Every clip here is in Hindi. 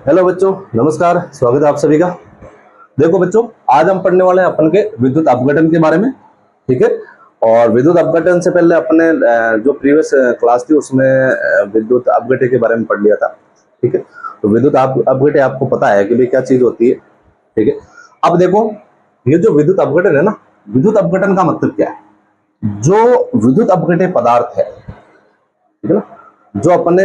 हेलो बच्चों, नमस्कार। स्वागत है आप सभी का। देखो बच्चों, आज हम पढ़ने वाले हैं अपन के विद्युत अपघटन के बारे में। ठीक है। और विद्युत अपघटन से पहले अपने जो प्रीवियस क्लास थी उसमें विद्युत अपघटे के बारे में पढ़ लिया था। ठीक है। तो विद्युत अपघटे आपको पता है कि भाई क्या चीज होती है। ठीक है। अब देखो, ये जो विद्युत अपघटन है ना, विद्युत अपघटन का मतलब क्या है? जो विद्युत अपघटे पदार्थ है, ठीक है ना, जो अपने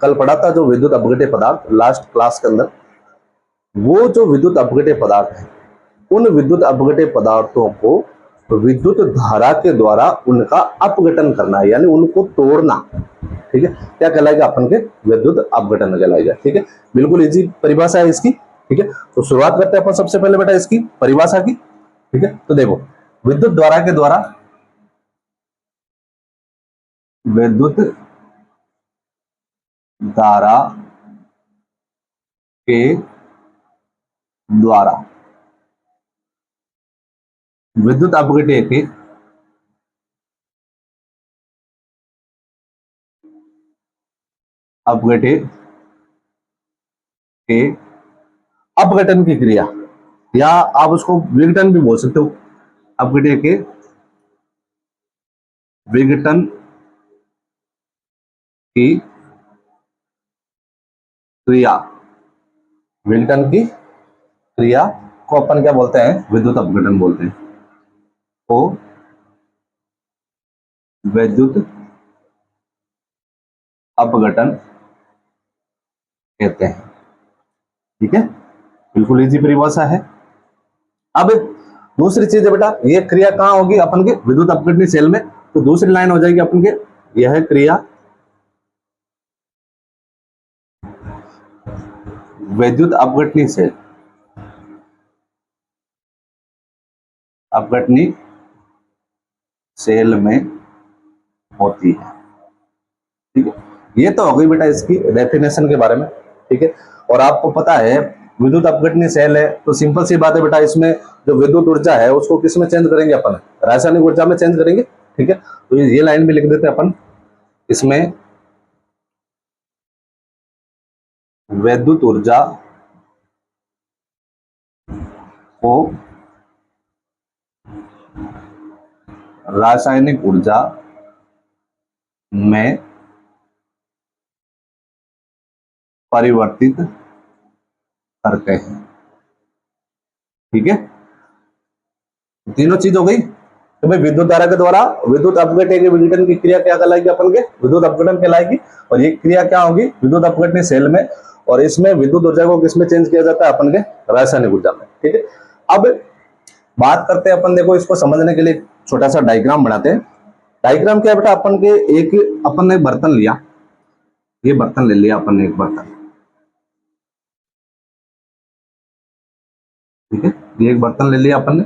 कल पढ़ा था, जो विद्युत अपघटे पदार्थ लास्ट क्लास के अंदर, वो जो विद्युत अपघटे पदार्थ है, उन विद्युत अपघटे पदार्थों को विद्युत धारा के द्वारा उनका अपघटन करना है, यानी उनको तोड़ना। ठीक है। क्या कहलाएगा? अपन के विद्युत अपघटन कहलाएगा। ठीक है। बिल्कुल इजी परिभाषा है इसकी। ठीक है। तो शुरुआत करते हैं अपन सबसे पहले बेटा इसकी परिभाषा की। ठीक है। तो देखो, विद्युत धारा के द्वारा, विद्युत धारा के द्वारा विद्युत अपघटे के अपघटे के अपघटन की क्रिया, या आप उसको विघटन भी बोल सकते हो। अपघटे के विघटन की क्रिया, विघटन की क्रिया को अपन क्या बोलते हैं? विद्युत अपघटन बोलते हैं। तो विद्युत अपघटन कहते हैं। ठीक है। बिल्कुल इजी परिभाषा है। अब दूसरी चीज है बेटा, ये क्रिया कहां होगी? अपन के विद्युत अपघटनी सेल में। तो दूसरी लाइन हो जाएगी अपन के, यह क्रिया विद्युत अपघटनी सेल, अपघटनी सेल में होती है। ठीक है। ये तो हो गई बेटा इसकी डेफिनेशन के बारे में। ठीक है। और आपको पता है विद्युत अपघटनी सेल है, तो सिंपल सी बात है बेटा, इसमें जो विद्युत ऊर्जा है उसको किस में चेंज करेंगे? अपन रासायनिक ऊर्जा में चेंज करेंगे। ठीक है। तो ये लाइन भी लिख देते हैं अपन इसमें, विद्युत ऊर्जा को रासायनिक ऊर्जा में परिवर्तित करते हैं। ठीक है। तीनों चीज हो गई। तो भाई विद्युत धारा के द्वारा विद्युत अपघटे के विघटन की क्रिया क्या कहलाएगी? अपन के विद्युत अपघटन कहलाएगी। और ये क्रिया क्या होगी? विद्युत अपघटनी सेल में। और इसमें विद्युत ऊर्जा को किसमें चेंज किया जाता है? अपन के रासायनिक ऊर्जा में। ठीक है। अब बात करते हैं अपन, देखो इसको समझने के लिए छोटा सा डायग्राम बनाते हैं। डायग्राम क्या है बेटा? अपन के अपन ने बर्तन लिया, ये बर्तन ले लिया अपन ने, एक बर्तन। ठीक है। ये एक बर्तन ले लिया अपन ने,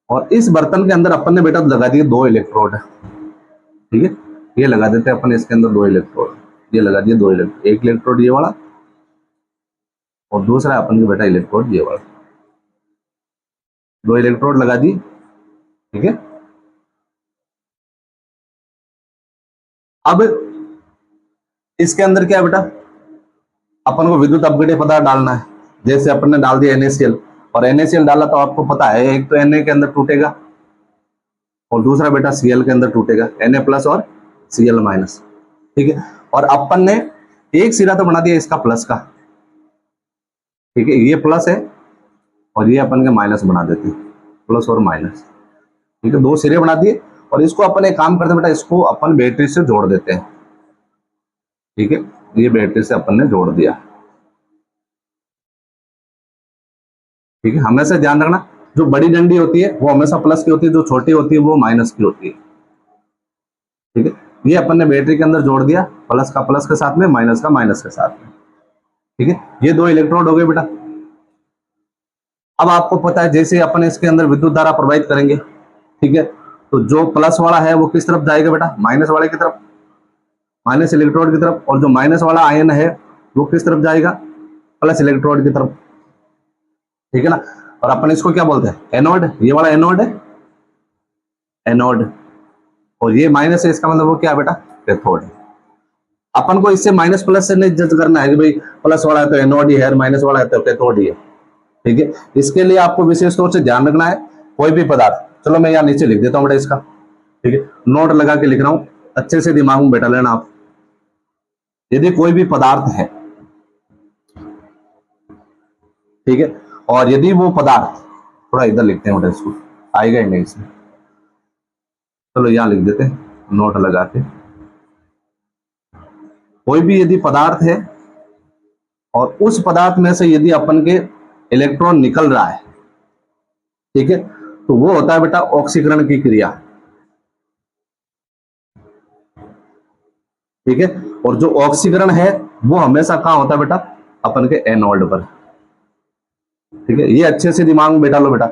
और इस बर्तन के अंदर अपन ने बेटा लगा दिए दो इलेक्ट्रोड। ठीक है। ये लगा देते हैं अपन इसके अंदर दो इलेक्ट्रोड। ये लगा दिए दो इलेक्ट्रोड, एक इलेक्ट्रोड ये वाला और दूसरा अपन के बेटा इलेक्ट्रोड ये वाला। दो इलेक्ट्रोड लगा दी। ठीक है। अब इसके अंदर क्या है बेटा? अपन को विद्युत अपघटे पदार्थ डालना है। जैसे अपन ने डाल दिया NaCl, और NaCl डाला तो आपको पता है एक तो Na के अंदर टूटेगा और दूसरा बेटा Cl के अंदर टूटेगा, Na प्लस और Cl माइनस। ठीक है। और अपन ने एक सिरा तो बना दिया इसका प्लस का। ठीक है। ये प्लस है और ये अपन के माइनस बना देते हैं, प्लस और माइनस। ठीक है। दो सिरे बना दिए, और इसको अपन एक काम करते हैं बेटा, इसको अपन बैटरी से जोड़ देते हैं। ठीक है। ये बैटरी से अपन ने जोड़ दिया। ठीक है। हमेशा ध्यान रखना, जो बड़ी डंडी होती है वो हमेशा प्लस की होती है, जो छोटी होती है वो माइनस की होती है। ठीक है। ये अपन ने बैटरी के अंदर जोड़ दिया, प्लस का प्लस के साथ में, माइनस का माइनस के साथ में। ठीक है। ये दो इलेक्ट्रोड हो गए बेटा। अब आपको पता है जैसे अपन इसके अंदर विद्युत धारा प्रवाहित करेंगे, ठीक है, तो जो प्लस वाला है वो किस तरफ जाएगा बेटा? माइनस वाले की तरफ, माइनस इलेक्ट्रोड की तरफ। और जो माइनस वाला आयन है वो किस तरफ जाएगा? प्लस इलेक्ट्रोड की तरफ। ठीक है ना। और अपन इसको क्या बोलते हैं? एनोड। ये वाला एनोड है, एनोड। और ये माइनस है, इसका मतलब वो क्या है बेटा? कैथोड। अपन को इससे माइनस प्लस से नहीं जज करना है कि भाई प्लस वाला है तो एनोड ही है, माइनस वाला है तो कैथोड ही है। ठीक है, इसके लिए आपको विशेष तौर से ध्यान रखना है कोई भी पदार्थ, चलो मैं यहाँ नीचे लिख देता हूँ बेटा इसका, ठीक है, नोट लगा के लिख रहा हूं, अच्छे से दिमाग में बैठा लेना आप। यदि कोई भी पदार्थ है, ठीक है, और यदि वो पदार्थ, थोड़ा इधर लिखते हैं बेटा इसको, आएगा ही नहीं इसमें, चलो यहां लिख देते हैं नोट लगा के। कोई भी यदि पदार्थ है और उस पदार्थ में से यदि अपन के इलेक्ट्रॉन निकल रहा है, ठीक है, तो वो होता है बेटा ऑक्सीकरण की क्रिया। ठीक है, और जो ऑक्सीकरण है वो हमेशा कहां होता है बेटा, अपन के एनोड पर। ठीक है, ये अच्छे से दिमाग में बैठा लो बेटा,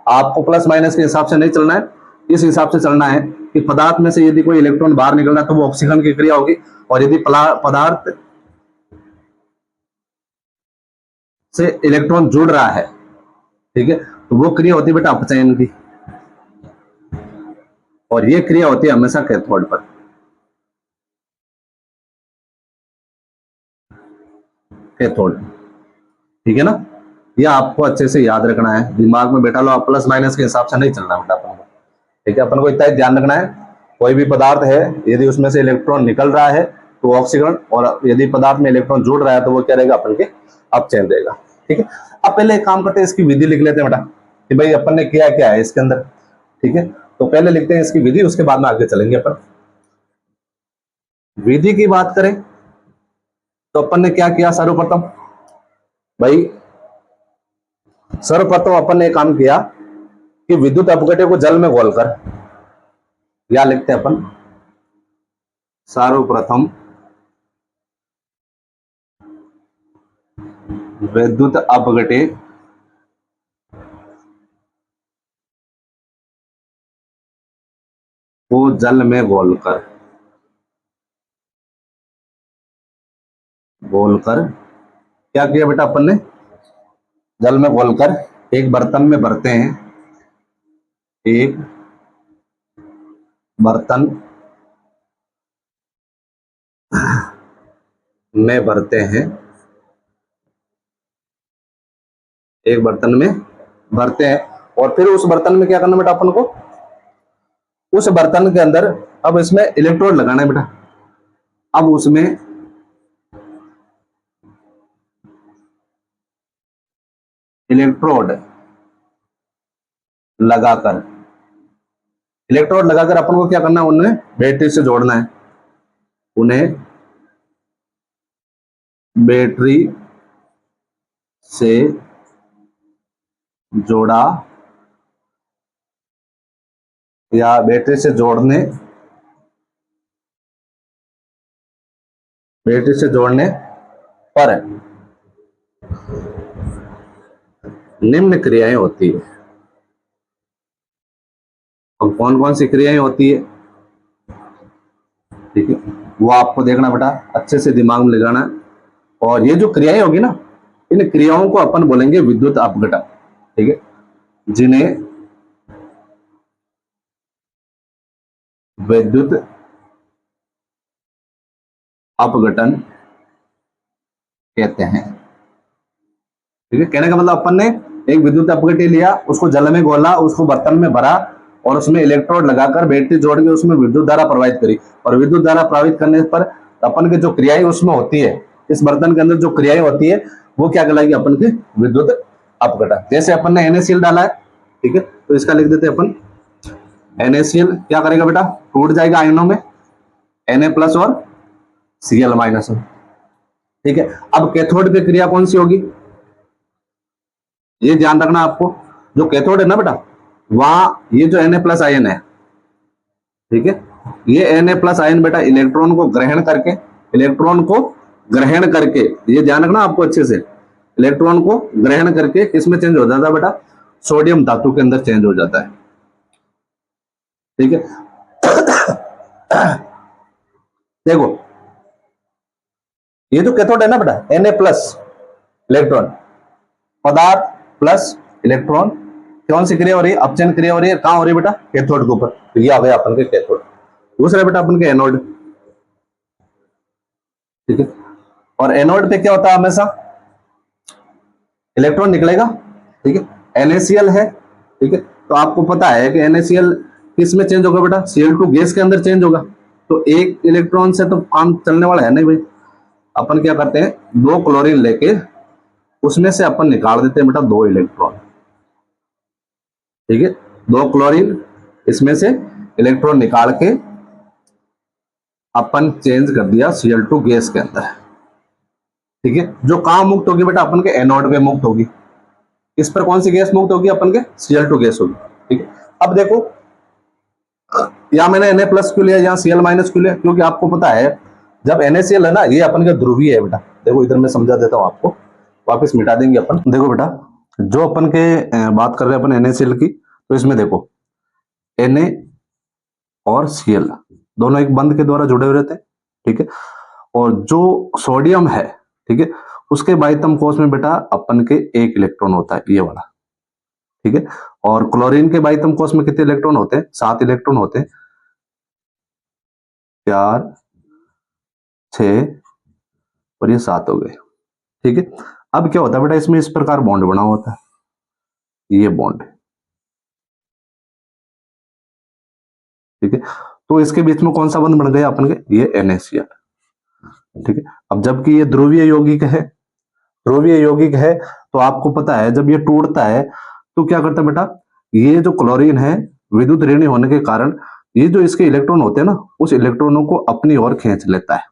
आपको प्लस माइनस के हिसाब से नहीं चलना है, इस हिसाब से चलना है कि पदार्थ में से यदि कोई इलेक्ट्रॉन बाहर निकल रहा है तो वो ऑक्सीकरण की क्रिया होगी, और यदि पदार्थ से इलेक्ट्रॉन जुड़ रहा है, ठीक है, तो वो क्रिया होती है बेटा अपचयन की, और ये क्रिया होती है हमेशा कैथोड पर। कैथोड, ठीक है ना, ये आपको अच्छे से याद रखना है, दिमाग में बैठा लो, आप प्लस माइनस के हिसाब से नहीं चलना बेटा अपन को। ठीक है, अपन को इतना ध्यान रखना है, कोई भी पदार्थ है यदि उसमें से इलेक्ट्रॉन निकल रहा है तो ऑक्सीकरण, और यदि पदार्थ में इलेक्ट्रॉन जुड़ रहा है तो वो क्या रहेगा, अपन के अपचयन रहेगा। ठीक है, अब पहले एक काम करते हैं, इसकी विधि लिख लेते हैं बेटा कि भाई अपन ने किया क्या है इसके अंदर। ठीक है, तो पहले लिखते हैं इसकी विधि, उसके बाद में आगे चलेंगे अपन। विधि की बात करें तो अपन ने क्या किया, सर्वप्रथम भाई, सर्वप्रथम अपन ने काम किया कि विद्युत अपघट्य को जल में घोलकर, या लिखते हैं अपन सर्वप्रथम विद्युत अपघट्य को जल में घोलकर क्या किया बेटा अपन ने, जल में घोलकर एक बर्तन में भरते हैं, एक बर्तन में भरते हैं, एक बर्तन में भरते हैं, और फिर उस बर्तन में क्या करना बेटा अपन को, उस बर्तन के अंदर अब इसमें इलेक्ट्रोड लगाना है बेटा। अब उसमें इलेक्ट्रोड लगाकर अपन को क्या करना है, उन्हें बैटरी से जोड़ना है, उन्हें बैटरी से जोड़ा या बैटरी से जोड़ने पर निम्न क्रियाएं होती है। अब कौन कौन सी क्रियाएं होती है, ठीक है, वो आपको देखना बेटा, अच्छे से दिमाग में लगाना है। और ये जो क्रियाएं होगी ना, इन क्रियाओं को अपन बोलेंगे विद्युत अपघटन। ठीक है, जिन्हें विद्युत अपघटन कहते हैं। ठीक है, कहने का मतलब अपन ने एक विद्युत अपघट्य लिया, उसको जल में घोला, उसको बर्तन में भरा, और उसमें इलेक्ट्रोड लगाकर बैटरी जोड़ के उसमें विद्युत धारा प्रवाहित करी, और विद्युत धारा प्रवाहित करने पर अपन की जो क्रियाएं उसमें होती है, इस बर्तन के अंदर जो क्रियाएं होती है वो क्या कहलाएगी, अपन की विद्युत अपघटन। जैसे अपन ने NaCl डाला है, ठीक है, तो इसका लिख देते हैं अपन, NaCl क्या करेगा बेटा, टूट जाएगा आयनों में, Na+ और Cl-। ठीक है, अब कैथोड पे क्रिया कौन सी होगी, ये ध्यान रखना आपको, जो कैथोड है ना बेटा, वहां ये जो Na+ आयन है, ठीक है, ये Na+ आयन बेटा इलेक्ट्रॉन को ग्रहण करके, ये ध्यान रखना आपको अच्छे से, इलेक्ट्रॉन को ग्रहण करके किसमें चेंज हो जाता है बेटा, सोडियम धातु के अंदर चेंज हो जाता है। ठीक है, देखो ये जो कैथोड है ना बेटा, Na+ इलेक्ट्रॉन, पदार्थ प्लस इलेक्ट्रॉन, कौन सी क्रिया हो रही है, अपचयन क्रिया हो रही है, कहां हो रही है बेटा, कैथोड के ऊपर, तो ये आ गया अपन के कैथोड। दूसरा बेटा अपन के एनोड, ठीक है। और एनोड पे क्या होता है, हमेशा इलेक्ट्रॉन निकलेगा, ठीक है। NaCl है, ठीक है। तो आपको पता है कि NaCl किस में चेंज होगा बेटा, Cl2 गैस के अंदर चेंज होगा। तो एक इलेक्ट्रॉन से तो काम चलने वाला है नहीं भाई। अपन क्या करते हैं, दो क्लोरीन लेके उसमें से अपन निकाल देते हैं बेटा दो इलेक्ट्रॉन, ठीक है। दो क्लोरीन, इसमें से इलेक्ट्रॉन निकाल के अपन चेंज कर दिया Cl2 गैस के अंदर, ठीक है। जो कहां मुक्त होगी बेटा, अपन के एनोड में मुक्त होगी। इस पर कौन सी गैस मुक्त होगी, अपन के Cl2 गैस होगी, ठीक है। अब देखो यहाँ मैंने Na प्लस क्यों लिया, यहाँ Cl माइनस क्यों लिया, क्योंकि आपको पता है जब NaCl है ना, ये अपन का ध्रुवीय है बेटा। देखो इधर मैं समझा देता हूँ आपको, वापस मिटा देंगे अपन। देखो बेटा, जो अपन के बात कर रहे हैं अपन NaCl की, तो इसमें देखो Na और Cl दोनों एक बंध के द्वारा जुड़े हुए रहते हैं, ठीक है। और जो सोडियम है, ठीक है, उसके बाह्यतम कोश में बेटा अपन के एक इलेक्ट्रॉन होता है, ये वाला, ठीक है। और क्लोरीन के बाह्यतम कोश में कितने इलेक्ट्रॉन होते हैं, 7 इलेक्ट्रॉन होते हैं, 4 6 और ये 7 हो गए, ठीक है। अब क्या होता है बेटा, इसमें इस प्रकार बॉन्ड बना होता है, ये बॉन्ड, ठीक है। तो इसके बीच में कौन सा बंध बन गया अपन के, ये NaCl, ठीक है। अब जबकि ये ध्रुवीय यौगिक है, ध्रुवीय यौगिक है, तो आपको पता है जब ये टूटता है तो क्या करता है बेटा, ये जो क्लोरीन है विद्युत ऋणी होने के कारण ये जो इसके इलेक्ट्रॉन होते हैं ना, उस इलेक्ट्रॉनों को अपनी ओर खींच लेता है,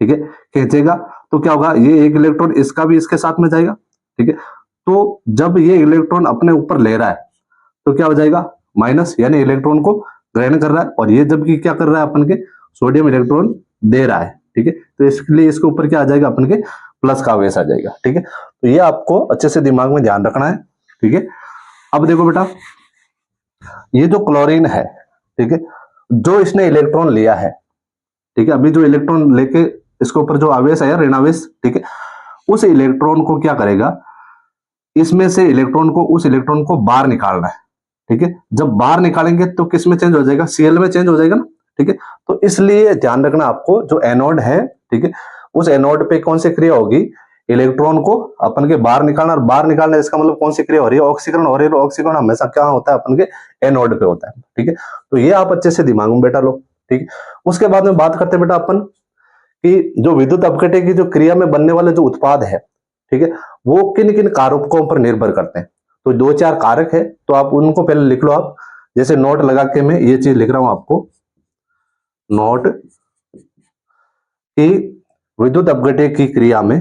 ठीक है। खींचेगा तो क्या होगा, ये एक इलेक्ट्रॉन इसका भी इसके साथ में जाएगा, ठीक है। तो जब ये इलेक्ट्रॉन अपने ऊपर ले रहा है तो क्या हो जाएगा, माइनस, यानी इलेक्ट्रॉन को ग्रहण कर रहा है। और ये जबकि क्या कर रहा है, अपन के सोडियम इलेक्ट्रॉन दे रहा है, ठीक है। तो इसके लिए इसके ऊपर क्या आ जाएगा, अपन के प्लस का आवेश आ जाएगा, ठीक है। तो ये आपको अच्छे से दिमाग में ध्यान रखना है, ठीक है। अब देखो बेटा, ये जो क्लोरीन है, ठीक है, जो इसने इलेक्ट्रॉन लिया है, ठीक है, अभी जो इलेक्ट्रॉन लेके इसके ऊपर जो आवेश आया, ऋणावेश, ठीक है, उस इलेक्ट्रॉन को क्या करेगा, इसमें से इलेक्ट्रॉन को, उस इलेक्ट्रॉन को बाहर निकालना है, ठीक है। जब बाहर निकालेंगे तो किस में चेंज हो जाएगा, Cl में चेंज हो जाएगा ना, ठीक है। तो इसलिए ध्यान रखना आपको, जो एनोड है, ठीक है, उस एनोड पे कौन सी क्रिया होगी, इलेक्ट्रॉन को अपन के बाहर निकालना। और बाहर निकालना इसका मतलब कौन सी क्रिया हो रही है, ऑक्सीकरण हो रही है। ऑक्सीकरण हमेशा क्या होता है, अपन के एनोड पे होता है, ठीक है। तो ये आप अच्छे से दिमाग में बैठा लो, ठीक है। उसके बाद में बात करते हैं बेटा अपन कि जो विद्युत अपघट्य की जो क्रिया में बनने वाले जो उत्पाद है, ठीक है, वो किन किन कारकों पर निर्भर करते हैं। तो 2-4 कारक है, तो आप उनको पहले लिख लो। आप जैसे नोट लगा के मैं ये चीज लिख रहा हूं आपको, नोट कि विद्युत अपघट्य की क्रिया में,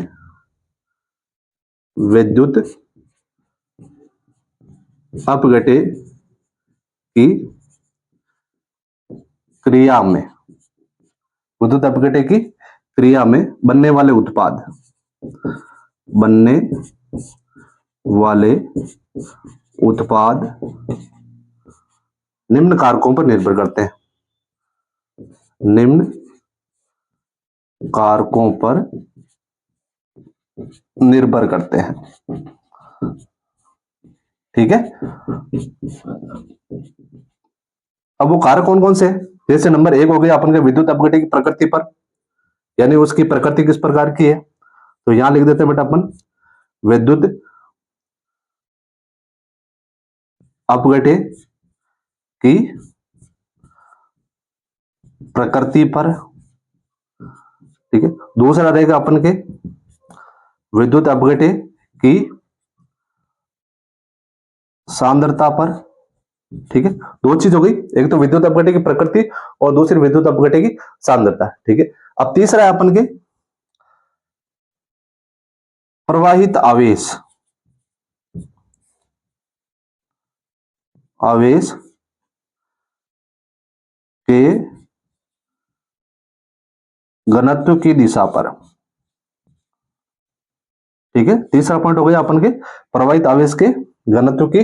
विद्युत अपघट्य की क्रिया में, विद्युत अपघट्य की क्रिया में बनने वाले उत्पाद, बनने वाले उत्पाद निम्न कारकों पर निर्भर करते हैं, निम्न कारकों पर निर्भर करते हैं, ठीक है। अब वो कारक कौन कौन से हैं, जैसे नंबर 1 हो गया अपन के विद्युत अपघट्य की प्रकृति पर, यानी उसकी प्रकृति किस प्रकार की है। तो यहां लिख देते हैं बेटा अपन, विद्युत अपघट्य की प्रकृति पर, ठीक है। दूसरा रहेगा अपन के विद्युत अपघट्य की सांद्रता पर, ठीक है। दो चीज हो गई, एक तो विद्युत अपघट्य की प्रकृति और दूसरी विद्युत अपघट्य की सांद्रता, ठीक है। अब तीसरा है अपन के प्रवाहित आवेश, आवेश के घनत्व की दिशा पर, ठीक है। तीसरा पॉइंट हो गया अपन के प्रवाहित आवेश के घनत्व की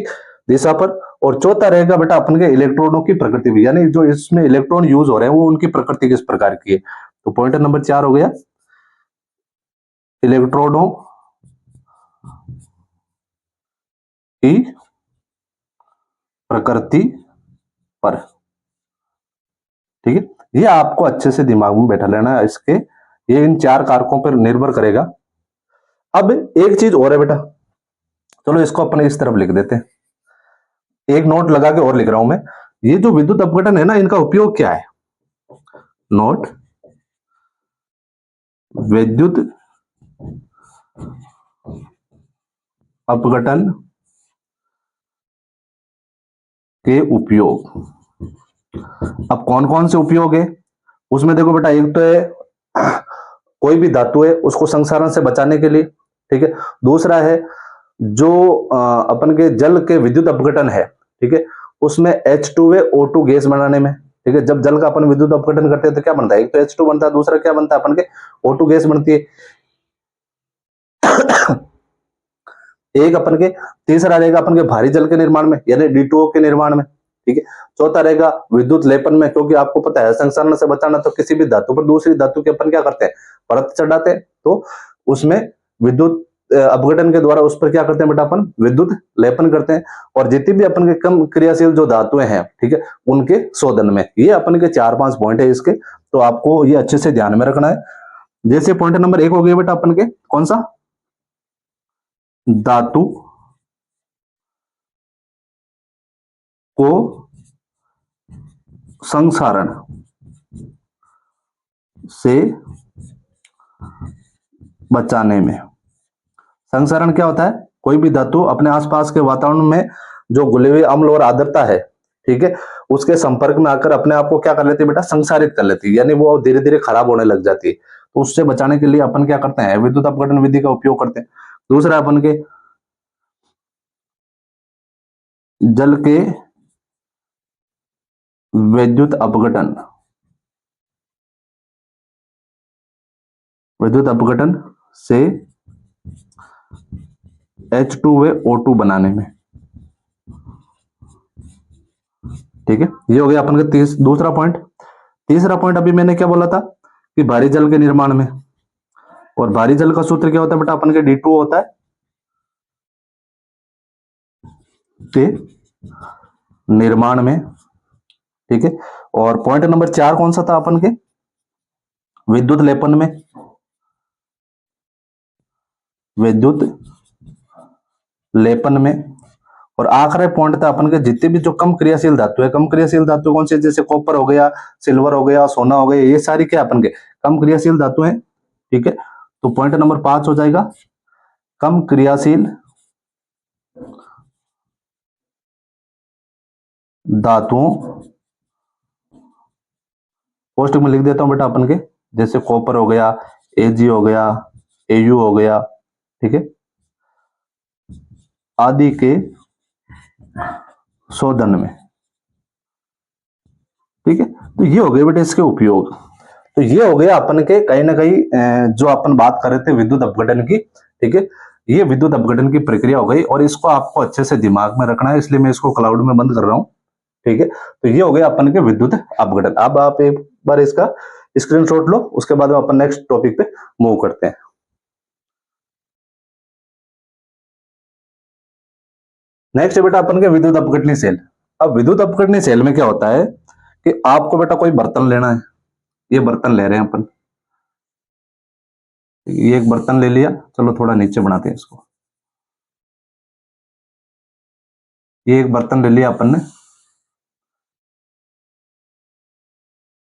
दिशा पर। और चौथा रहेगा बेटा अपन के इलेक्ट्रॉनों की प्रकृति भी, यानी जो इसमें इलेक्ट्रॉन यूज हो रहे हैं वो उनकी प्रकृति किस प्रकार की है। तो पॉइंट नंबर 4 हो गया, इलेक्ट्रॉनों की प्रकृति पर, ठीक है। ये आपको अच्छे से दिमाग में बैठा लेना है, इसके ये इन 4 कारकों पर निर्भर करेगा। अब एक चीज और है बेटा, चलो इसको अपन इस तरफ लिख देते हैं, एक नोट लगा के और लिख रहा हूं मैं। ये जो विद्युत अपघटन है ना, इनका उपयोग क्या है? नोट, विद्युत अपघटन के उपयोग। अब कौन कौन से उपयोग है उसमें देखो बेटा, एक तो है कोई भी धातु है उसको संक्षारण से बचाने के लिए, ठीक है। दूसरा है जो अपन के जल के विद्युत अपघटन है, ठीक है, उसमें H2 O2 गैस बनाने में, ठीक है। जब जल का अपन विद्युत अपघटन करते हैं तो क्या बनता है? एक तो H2 बनता है, दूसरा क्या बनता है अपन के? O2 गैस बनती है। एक अपन के तीसरा रहेगा अपन के भारी जल के निर्माण में, यानी D2O के निर्माण में, ठीक है। चौथा रहेगा विद्युत लेपन में, क्योंकि आपको पता है संक्षारण से बचाना तो किसी भी धातु पर दूसरी धातु के अपन क्या करते हैं? परत चढ़ाते हैं, तो उसमें विद्युत अपघटन के द्वारा उस पर क्या करते हैं बेटा? अपन विद्युत लेपन करते हैं। और जितनी भी अपन के कम क्रियाशील जो धातुएं हैं, ठीक है, उनके शोधन में। ये अपन के 4-5 पॉइंट है इसके, तो आपको ये अच्छे से ध्यान में रखना है। जैसे पॉइंट नंबर 1 हो गया बेटा अपन के, कौन सा? धातु को संक्षारण से बचाने में। संक्षारण क्या होता है? कोई भी धातु अपने आसपास के वातावरण में जो घुले हुए अम्ल और आर्द्रता है, ठीक है, उसके संपर्क में आकर अपने आप को क्या कर लेती है बेटा? संक्षारित कर लेती है, यानी वो धीरे धीरे खराब होने लग जाती है। तो उससे बचाने के लिए अपन क्या करते हैं? विद्युत अपघटन विधि का उपयोग करते हैं। दूसरा अपन के जल के विद्युत अपघटन, विद्युत अपघटन से H2O2 बनाने में, ठीक है। ये हो गया अपन का दूसरा पॉइंट। तीसरा पॉइंट अभी मैंने क्या बोला था कि भारी जल के निर्माण में, और भारी जल का सूत्र क्या होता है बेटा? अपन के D2O होता है के निर्माण में, ठीक है। और पॉइंट नंबर 4 कौन सा था अपन के? विद्युत लेपन में, विद्युत लेपन में। और आखिरी पॉइंट था अपन के जितने भी जो कम क्रियाशील धातु है, कम क्रियाशील धातु कौन से? जैसे कॉपर हो गया, सिल्वर हो गया, सोना हो गया, ये सारी क्या अपन के कम क्रियाशील धातु हैं, ठीक है। तो पॉइंट नंबर 5 हो जाएगा कम क्रियाशील धातुओं, पोस्ट में लिख देता हूं बेटा अपन के, जैसे कॉपर हो गया, Ag हो गया, Au हो गया, ठीक है, आदि के शोधन में, ठीक है। तो ये हो गए बेटे इसके उपयोग। तो ये हो गया अपन के कहीं ना कहीं जो अपन बात कर रहे थे विद्युत अपघटन की, ठीक है। ये विद्युत अपघटन की प्रक्रिया हो गई, और इसको आपको अच्छे से दिमाग में रखना है, इसलिए मैं इसको क्लाउड में बंद कर रहा हूं, ठीक है। तो ये हो गया अपन के विद्युत अपघटन। अब आप एक बार इसका स्क्रीनशॉट लो, उसके बाद अपन नेक्स्ट टॉपिक पे मूव करते हैं। नेक्स्ट है बेटा अपन के विद्युत अपघटनी सेल। अब विद्युत अपघटनी सेल में क्या होता है कि आपको बेटा कोई बर्तन लेना है। ये बर्तन ले रहे हैं अपन, ये एक बर्तन ले लिया, चलो थोड़ा नीचे बनाते हैं इसको। ये एक बर्तन ले लिया अपन ने,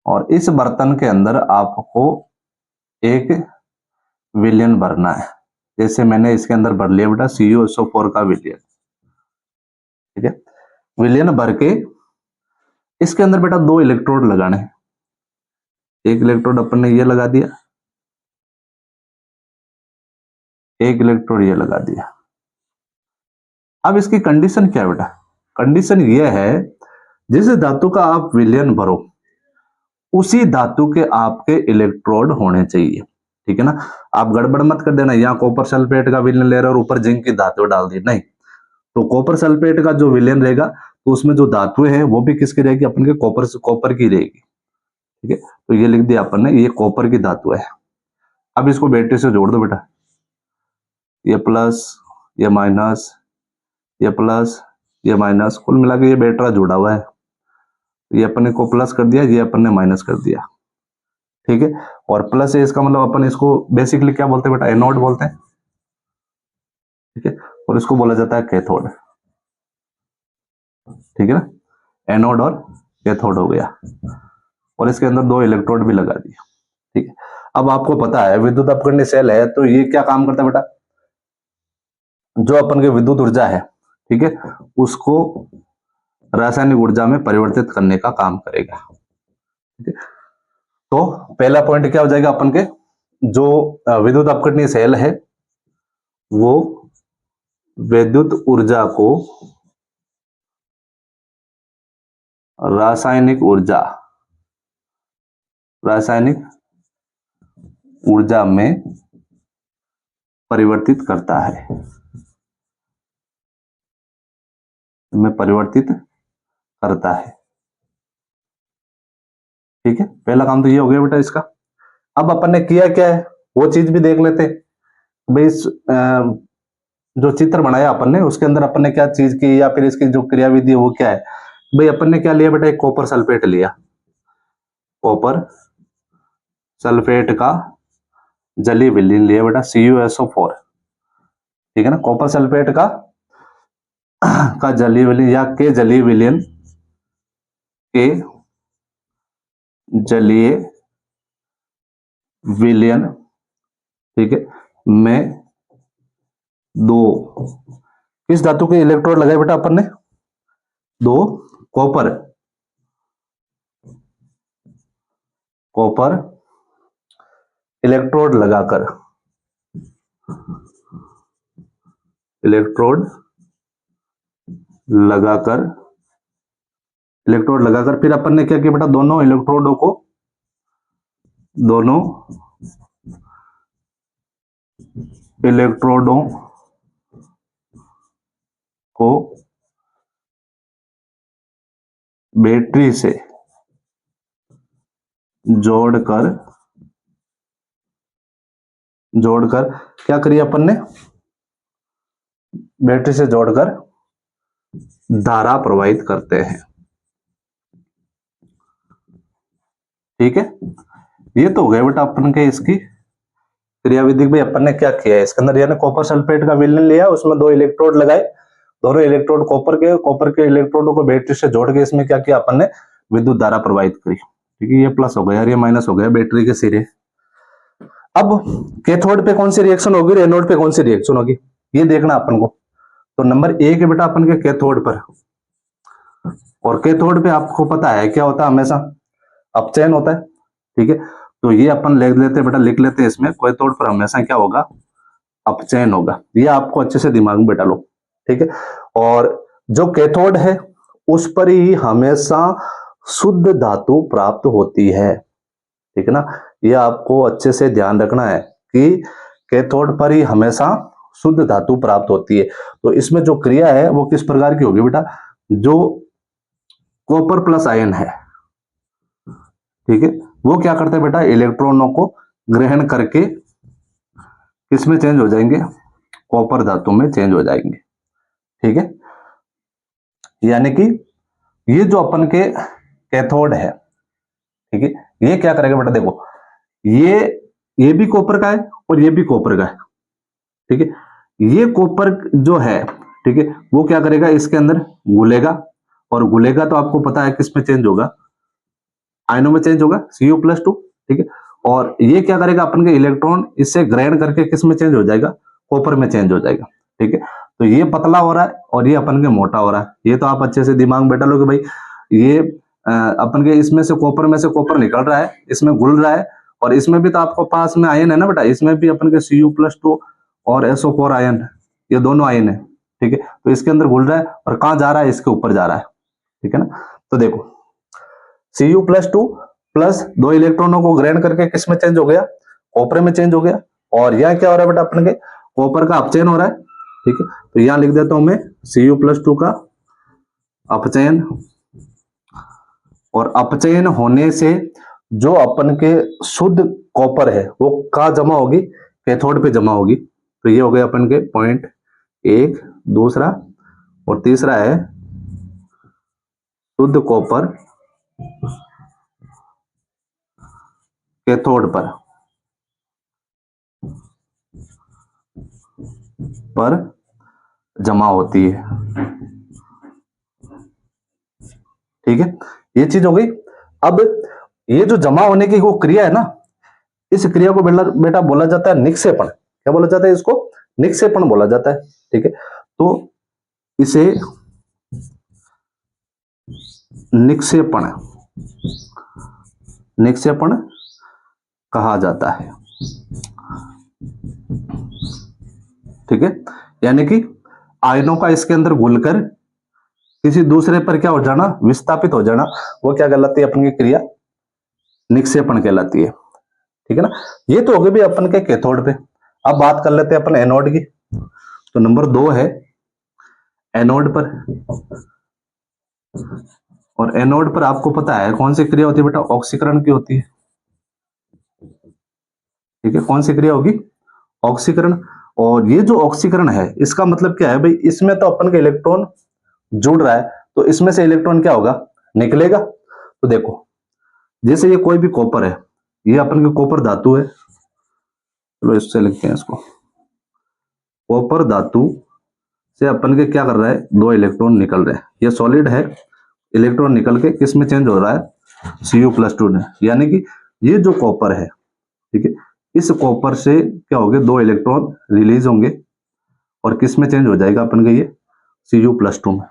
और इस बर्तन के अंदर आपको एक विलयन भरना है। जैसे मैंने इसके अंदर भर लिया बेटा CuSO4 का विलयन, ठीक है। विलयन भर के इसके अंदर बेटा 2 इलेक्ट्रोड लगाने हैं। एक इलेक्ट्रोड अपन ने ये लगा दिया, एक इलेक्ट्रोड ये लगा दिया। अब इसकी कंडीशन क्या है बेटा? कंडीशन ये है, जिस धातु का आप विलयन भरो उसी धातु के आपके इलेक्ट्रोड होने चाहिए, ठीक है ना। आप गड़बड़ मत कर देना, यहाँ कॉपर सल्फेट का विलयन ले रहे हो और ऊपर जिंक की धातु डाल दी, नहीं। तो कॉपर सल्फेट का जो विलयन रहेगा तो उसमें जो धातुएं हैं वो भी किसकी रहेगी? अपन के कॉपर की रहेगी, ठीक है। तो ये लिख दिया अपन ने, ये कॉपर की धातु है। अब इसको बैटरी से जोड़ दो बेटा, ये प्लस, ये माइनस, ये प्लस, ये माइनस, कुल मिला के ये बैटरा जुड़ा हुआ है। ये अपन ने को प्लस कर दिया, ये अपन ने माइनस कर दिया, ठीक है। और प्लस है इसका मतलब अपन इसको बेसिकली क्या बोलते हैं बेटा, एनोड बोलते हैं, ठीक है। और इसको बोला जाता है कैथोड, ठीक है ना, एनोड और कैथोड हो गया। और इसके अंदर 2 इलेक्ट्रोड भी लगा दिए, ठीक है। अब आपको पता है विद्युत अपकरणीय सेल है तो ये क्या काम करता है बेटा, जो अपन की विद्युत ऊर्जा है, ठीक है, उसको रासायनिक ऊर्जा में परिवर्तित करने का काम करेगा, ठीक है। तो पहला पॉइंट क्या हो जाएगा अपन के, जो विद्युत अपकरणीय सेल है वो विद्युत ऊर्जा को रासायनिक ऊर्जा में परिवर्तित करता है, ठीक है। पहला काम तो ये हो गया बेटा इसका। अब अपन ने किया क्या है वो चीज भी देख लेते भाई। इस जो चित्र बनाया अपन ने उसके अंदर अपन ने क्या चीज की या फिर इसकी जो क्रियाविधि है वो क्या है भाई। अपन ने क्या लिया बेटा, एक कॉपर सल्फेट लिया, कॉपर सल्फेट का जलीय विलयन लिया बेटा, CuSO4, ठीक है ना। कॉपर सल्फेट का जलीय विलयन या के जलीय विलयन ठीक है, में 2 किस धातु के इलेक्ट्रोड लगाए बेटा अपन ने, 2 कॉपर इलेक्ट्रोड लगाकर फिर अपन ने क्या किया बेटा, दोनों इलेक्ट्रोडों को बैटरी से जोड़कर क्या करिए अपन ने, बैटरी से जोड़कर धारा प्रवाहित करते हैं, ठीक है। ये तो हो गया बेटा अपन के इसकी क्रियाविधि। भाई अपन ने क्या किया है इसके अंदर, यानी कॉपर सल्फेट का विलयन लिया, उसमें 2 इलेक्ट्रोड लगाए, दोनों इलेक्ट्रोड कॉपर के इलेक्ट्रोडों को बैटरी से जोड़ के इसमें क्या किया अपन ने, विद्युत धारा प्रवाहित करी, ठीक है। ये प्लस हो गया और ये माइनस हो गया बैटरी के सिरे। अब कैथोड पे कौन सी रिएक्शन होगी और एनोड पे कौन सी रिएक्शन होगी ये देखना अपन को। तो नंबर 1 है बेटा अपन के कैथोड पर, और कैथोड पे आपको पता है क्या होता है, हमेशा अपचयन होता है, ठीक है। तो ये अपन लिख लेते हैं इसमें, कैथोड पर हमेशा क्या होगा, अपचयन होगा। ये आपको अच्छे से दिमाग में बैठा लो, ठीक है। और जो कैथोड है उस पर ही हमेशा शुद्ध धातु प्राप्त होती है, ठीक है ना। ये आपको अच्छे से ध्यान रखना है कि कैथोड पर ही हमेशा शुद्ध धातु प्राप्त होती है। तो इसमें जो क्रिया है वो किस प्रकार की होगी बेटा, जो कॉपर प्लस आयन है, ठीक है, वो क्या करते हैं बेटा, इलेक्ट्रॉनों को ग्रहण करके किसमें चेंज हो जाएंगे, कॉपर धातु में चेंज हो जाएंगे, ठीक है। यानी कि ये जो अपन के कैथोड है, ठीक है, ये क्या करेगा बेटा, देखो ये भी कॉपर का है और ये भी कॉपर का है, ठीक है। ये कॉपर जो है, ठीक है, वो क्या करेगा, इसके अंदर घुलेगा, और घुलेगा तो आपको पता है किस में चेंज होगा, आयनों में चेंज होगा, Cu+2, ठीक है। और ये क्या करेगा, अपन के इलेक्ट्रॉन इससे ग्रहण करके किस में चेंज हो जाएगा, कॉपर में चेंज हो जाएगा, ठीक है। तो ये पतला हो रहा है और ये अपन के मोटा हो रहा है। ये तो आप अच्छे से दिमाग में बैठा लो कि भाई ये अपन के इसमें से कॉपर निकल रहा है, इसमें घुल रहा है, और इसमें भी तो आपको पास में आयन है ना बेटा, इसमें भी अपन के Cu+2 और SO4 आयन है, ये दोनों आयन है, ठीक है। तो इसके अंदर घुल रहा है और कहां जा रहा है, इसके ऊपर जा रहा है, ठीक है ना। तो देखो Cu+2 प्लस 2 इलेक्ट्रॉनों को ग्रहण करके किस में चेंज हो गया, कॉपर में चेंज हो गया। और यहां क्या हो रहा है बेटा, अपन के कॉपर का अपचयन हो रहा है, ठीक है। तो यहां लिख देता हूं मैं Cu+2 का अपचयन, और अपचयन होने से जो अपन के शुद्ध कॉपर है वो कहां जमा होगी, कैथोड पे जमा होगी। तो ये हो गया अपन के पॉइंट 1, दूसरा, और तीसरा है शुद्ध कॉपर कैथोड पर जमा होती है। ठीक है, ये चीज हो गई। अब ये जो जमा होने की वो क्रिया है ना, इस क्रिया को बेटा बोला जाता है निक्षेपण। क्या बोला जाता है इसको? निक्षेपण बोला जाता है। ठीक है, तो इसे निक्षेपण निक्षेपण कहा जाता है। ठीक है, यानी कि आयनों का इसके अंदर घुलकर किसी दूसरे पर क्या हो जाना, विस्थापित हो जाना, वो क्या कहलाती है अपन की क्रिया? निक्षेपण कहलाती है। ठीक है ना, ये तो हो गए भी अपन के कैथोड पे। अब बात कर लेते हैं अपन एनोड की। तो नंबर 2 है एनोड पर। और एनोड पर आपको पता है कौन सी क्रिया होती है बेटा? ऑक्सीकरण की होती है। ठीक है, कौन सी क्रिया होगी? ऑक्सीकरण। और ये जो ऑक्सीकरण है इसका मतलब क्या है भाई? इसमें तो अपन का इलेक्ट्रॉन जुड़ रहा है, तो इसमें से इलेक्ट्रॉन क्या होगा? निकलेगा। तो देखो, जैसे ये कोई भी कॉपर है, ये अपन की कॉपर धातु है, चलो इससे लिखते हैं इसको। कॉपर धातु से अपन के क्या कर रहा है? 2 इलेक्ट्रॉन निकल रहे हैं। ये सॉलिड है, इलेक्ट्रॉन निकल के किस में चेंज हो रहा है? Cu+2 में। यानी कि ये जो कॉपर है, ठीक है, इस कॉपर से क्या होंगे? 2 इलेक्ट्रॉन रिलीज होंगे और किस में चेंज हो जाएगा अपन का? ये Cu+2 में।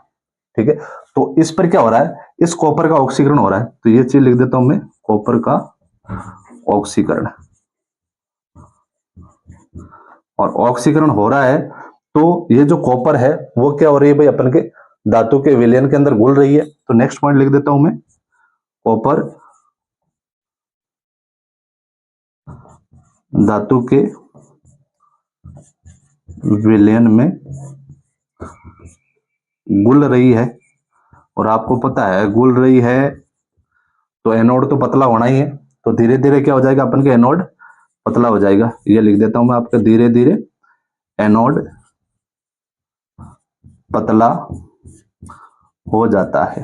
ठीक है, तो इस पर क्या हो रहा है? इस कॉपर का ऑक्सीकरण हो रहा है। तो ये चीज लिख देता हूं मैं, कॉपर का ऑक्सीकरण। और ऑक्सीकरण हो रहा है तो ये जो कॉपर है वो क्या हो रही है भाई? अपन के धातु के विलयन के अंदर घुल रही है। तो नेक्स्ट पॉइंट लिख देता हूं मैं, कॉपर धातु के विलयन में घुल रही है। और आपको पता है घुल रही है तो एनोड तो पतला होना ही है। तो धीरे धीरे क्या हो जाएगा? अपन के एनोड पतला हो जाएगा। ये लिख देता हूं मैं आपका, धीरे धीरे एनोड पतला हो जाता है।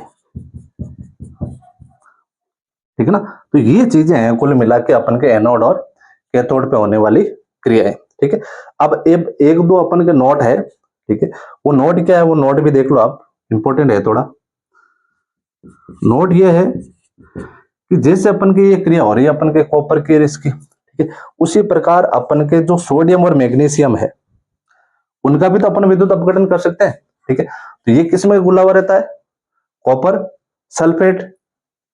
ठीक है ना, तो ये चीजें हैं कुल मिला के अपन के एनोड और कैथोड पे होने वाली क्रियाएं। ठीक है, अब एक दो अपन के नोट है। ठीक है, वो नोट क्या है? वो नोट भी देख लो आप, इंपॉर्टेंट है थोड़ा। नोट ये है कि जैसे अपन की ये क्रिया हो रही है अपन के कॉपर की और इसकी, ठीक है, उसी प्रकार अपन के जो सोडियम और मैग्नीशियम है उनका भी तो अपन विद्युत अपघटन कर सकते हैं। ठीक है, तो ये किस में घुला हुआ रहता है? कॉपर सल्फेट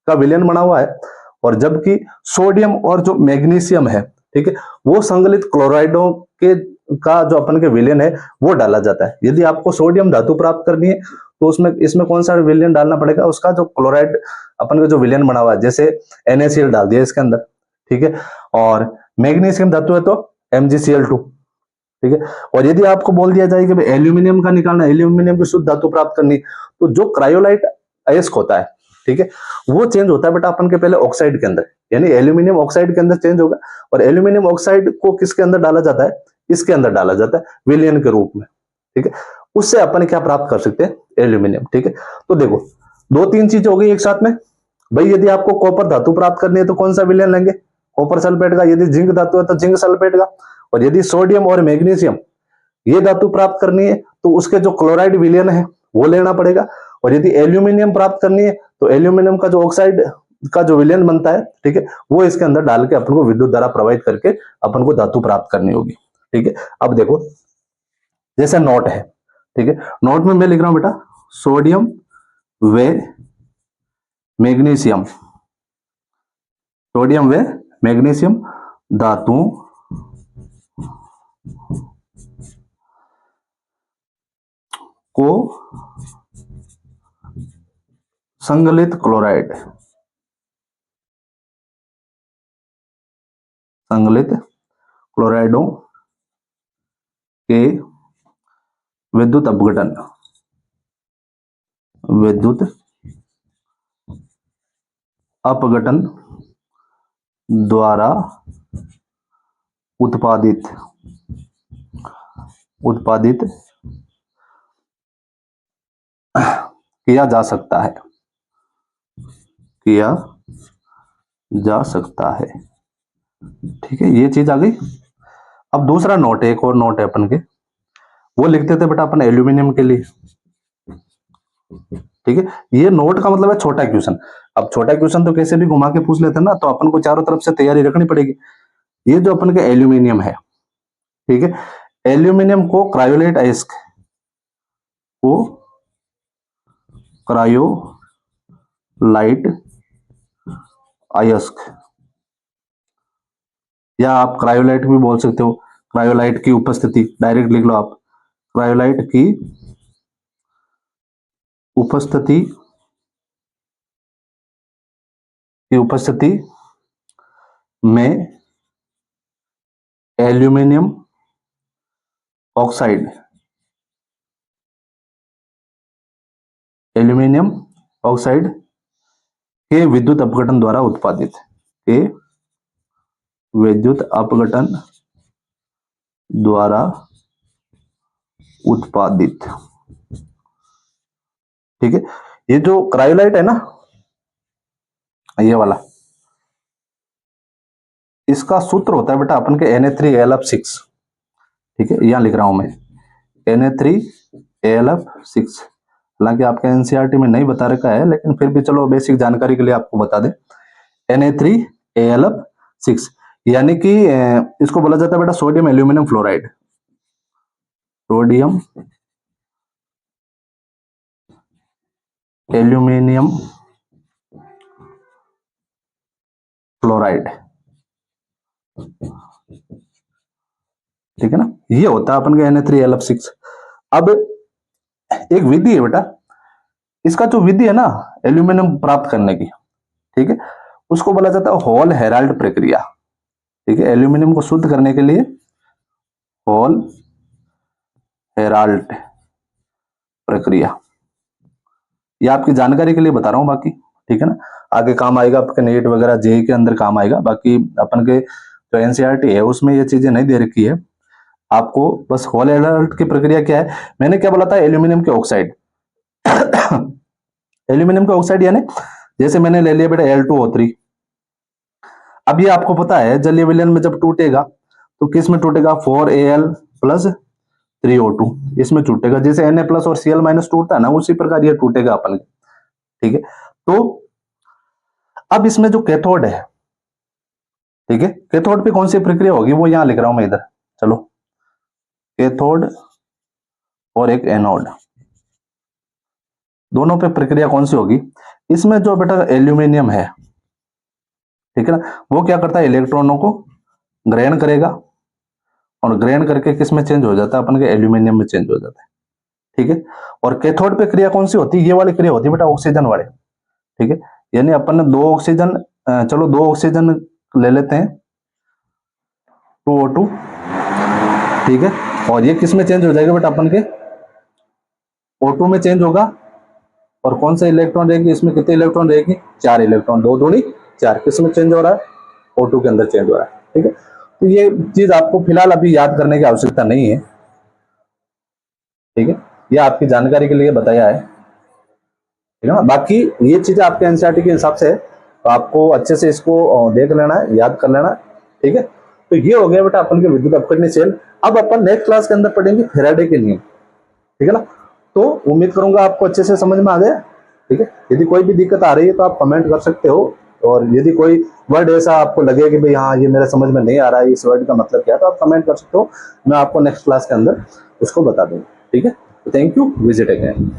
का विलयन बना हुआ है। और जबकि सोडियम और जो मैग्नीशियम है, ठीक है, वो संगलित क्लोराइडों के का जो अपन के विलयन है वो डाला जाता है। यदि आपको सोडियम धातु प्राप्त करनी है तो उसमें इसमें कौन सा विलयन डालना पड़ेगा? उसका जो क्लोराइड अपन का जो विलयन बना हुआ है, जैसे NaCl डाल दिया इसके अंदर। ठीक है, और मैग्नीशियम धातु है तो MgCl2। ठीक है, और यदि आपको बोल दिया जाए कि भाई एल्यूमिनियम का निकालना, एल्यूमिनियम की शुद्ध धातु प्राप्त करनी, तो जो क्रायोलाइट अयस्क होता है, ठीक है, वो चेंज होता है बेटा अपन के पहले ऑक्साइड के अंदर, यानी एल्यूमिनियम ऑक्साइड के अंदर चेंज होगा। और एल्यूमिनियम ऑक्साइड को किसके अंदर डाला जाता है? इसके अंदर डाला जाता है विलयन के रूप में। ठीक है, उससे अपन क्या प्राप्त कर सकते हैं? एल्यूमिनियम। ठीक है, तो देखो 2-3 चीजें हो गई एक साथ में भाई। यदि आपको कॉपर धातु प्राप्त करनी है तो कौन सा विलयन लेंगे? कॉपर सल्फेट का। यदि जिंक धातु है तो जिंक सल्फेट का। और यदि सोडियम और मैग्नीशियम ये धातु प्राप्त करनी है तो उसके जो क्लोराइड विलयन है वो लेना पड़ेगा। और यदि एल्यूमिनियम प्राप्त करनी है तो एल्यूमिनियम का जो ऑक्साइड का जो विलयन बनता है, ठीक है, वो इसके अंदर डाल के अपन को विद्युत धारा प्रवाहित करके अपन को धातु प्राप्त करनी होगी। ठीक है, अब देखो जैसे नोट है, ठीक है, नोट में मैं लिख रहा हूं बेटा सोडियम व मैग्नीशियम, सोडियम व मैग्नीशियम धातुओं को संगलित क्लोराइड, संगलित क्लोराइडों के विद्युत अपघटन, विद्युत अपघटन द्वारा उत्पादित किया जा सकता है, किया जा सकता है। ठीक है, ये चीज आ गई। अब दूसरा नोट है, एक और नोट है अपन के, वो लिखते थे बेटा अपन एल्यूमिनियम के लिए। ठीक है, ये नोट का मतलब है छोटा क्वेश्चन। अब छोटा क्वेश्चन तो कैसे भी घुमा के पूछ लेते हैं ना, तो अपन को चारों तरफ से तैयारी रखनी पड़ेगी। ये जो अपन के एल्यूमिनियम है, ठीक है, एल्यूमिनियम को क्रायोलाइट अयस्क को क्रायोलाइट अयस्क, या आप क्रायोलाइट भी बोल सकते हो। क्रायोलाइट की उपस्थिति डायरेक्ट लिख लो आप, क्रायोलाइट की उपस्थिति में एल्यूमिनियम ऑक्साइड के विद्युत अपघटन द्वारा उत्पादित, के विद्युत अपघटन द्वारा उत्पादित। ठीक है, ये जो क्रायोलाइट है ना, ये वाला, इसका सूत्र होता है बेटा अपन के Na3AlF6। ठीक है, यहां लिख रहा हूं मैं Na3AlF6। हालांकि आपके एनसीईआरटी में नहीं बता रखा है, लेकिन फिर भी चलो बेसिक जानकारी के लिए आपको बता दें। Na3AlF6 यानी कि इसको बोला जाता है बेटा sodium aluminium fluoride. Sodium aluminium fluoride, ठीक है ना, ये होता है अपन के Na3AlF6। अब एक विधि है बेटा, इसका जो विधि है ना एल्यूमिनियम प्राप्त करने की, ठीक है, उसको बोला जाता है हॉल हेराल्ड प्रक्रिया। ठीक है, एल्यूमिनियम को शुद्ध करने के लिए हॉल हेराल्ड प्रक्रिया, ये आपकी जानकारी के लिए बता रहा हूं बाकी, ठीक है ना, आगे काम आएगा आपके नेट वगैरह जेई के अंदर काम आएगा। बाकी अपन के जो एनसीईआरटी है उसमें ये चीजें नहीं दे रखी है आपको। बस हॉल हेराल्ड की प्रक्रिया क्या है, मैंने क्या बोला था, एल्यूमिनियम के ऑक्साइड एल्यूमिनियम के ऑक्साइड यानी जैसे मैंने ले लिया बेटा Al2O3। अब ये आपको पता है जलीय विलयन में जब टूटेगा तो किस में टूटेगा, 4Al+3O2 इसमें टूटेगा। जैसे Na+ और Cl- टूटता है ना, उसी प्रकार ये टूटेगा अपन। ठीक है, तो अब इसमें जो कैथोड है, ठीक है, कैथोड पे कौन सी प्रक्रिया होगी वो यहां लिख रहा हूं मैं इधर। चलो, कैथोड और एक एनोड, दोनों पे प्रक्रिया कौन सी होगी। इसमें जो बेटा एल्यूमिनियम है, ठीक है ना, वो क्या करता है, इलेक्ट्रॉनों को ग्रहण करेगा और ग्रहण करके किस में चेंज हो जाता है, अपन के एल्यूमिनियम में चेंज हो जाता है। ठीक है, और कैथोड पे क्रिया कौन सी होती है, ये वाली क्रिया होती है बेटा ऑक्सीजन वाले। ठीक है, यानी अपन ने दो ऑक्सीजन, चलो दो ऑक्सीजन ले लेते हैं, 2O2। ठीक है, और ये किस में चेंज हो जाएगा बेटा, अपन के O2 में चेंज होगा। और कौन सा इलेक्ट्रॉन रहेगी, इसमें कितने इलेक्ट्रॉन रहेगी, 4 इलेक्ट्रॉन, 2 दूनी 4, किस में चेंज हो रहा है, O2 के अंदर चेंज हो रहा है। ठीक है, तो ये चीज आपको फिलहाल अभी याद करने की आवश्यकता नहीं है। ठीक है, ये आपकी जानकारी के लिए बताया है, ठीक है ना। बाकी ये चीजें आपके एनसीईआरटी के हिसाब से है, तो आपको अच्छे से इसको देख लेना है, याद कर लेना है। ठीक है, तो ये हो गया बेटा अपन के विद्युत अपघटनीय सेल। अब अपन नेक्स्ट क्लास के अंदर पढ़ेंगे फैराडे के नियम। ठीक है ना, तो उम्मीद करूंगा आपको अच्छे से समझ में आ गया। ठीक है, यदि कोई भी दिक्कत आ रही है तो आप कमेंट कर सकते हो, और यदि कोई वर्ड ऐसा आपको लगे कि भाई हाँ ये मेरे समझ में नहीं आ रहा है, इस वर्ड का मतलब क्या है, तो आप कमेंट कर सकते हो, मैं आपको नेक्स्ट क्लास के अंदर उसको बता दूंगा। ठीक है, थैंक यू, विजिट अगेन।